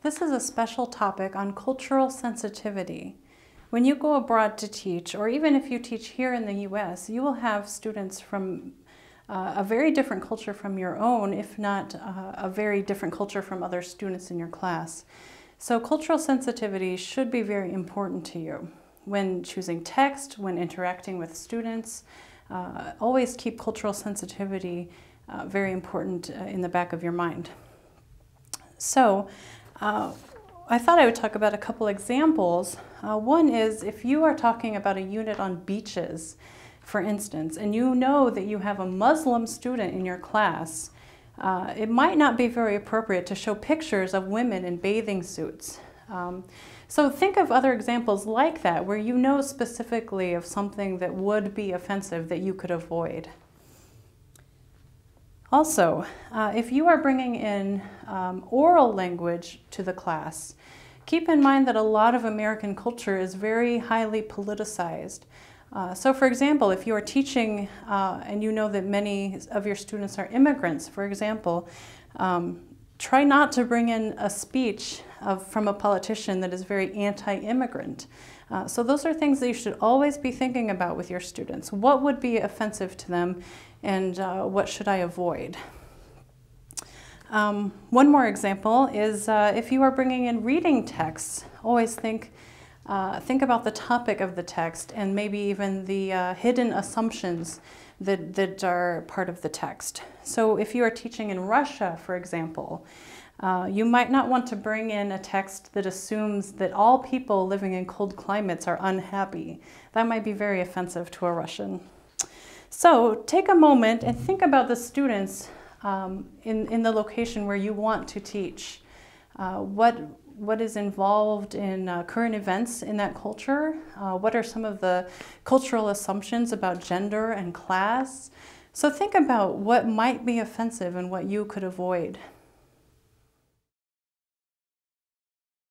This is a special topic on cultural sensitivity. When you go abroad to teach, or even if you teach here in the US, you will have students from a very different culture from your own, if not a very different culture from other students in your class. So cultural sensitivity should be very important to you. When choosing text, when interacting with students, always keep cultural sensitivity very important in the back of your mind. So I thought I would talk about a couple examples. One is if you are talking about a unit on beaches, for instance, and you know that you have a Muslim student in your class, it might not be very appropriate to show pictures of women in bathing suits. So think of other examples like that where you know specifically of something that would be offensive that you could avoid. Also, if you are bringing in oral language to the class, keep in mind that a lot of American culture is very highly politicized. So for example, if you are teaching and you know that many of your students are immigrants, for example, try not to bring in a speech from a politician that is very anti-immigrant. So those are things that you should always be thinking about with your students. What would be offensive to them, and what should I avoid? One more example is if you are bringing in reading texts, always think about the topic of the text and maybe even the hidden assumptions that are part of the text. So if you are teaching in Russia, for example, you might not want to bring in a text that assumes that all people living in cold climates are unhappy. That might be very offensive to a Russian. So take a moment and think about the students in the location where you want to teach. What is involved in current events in that culture? What are some of the cultural assumptions about gender and class? So think about what might be offensive and what you could avoid.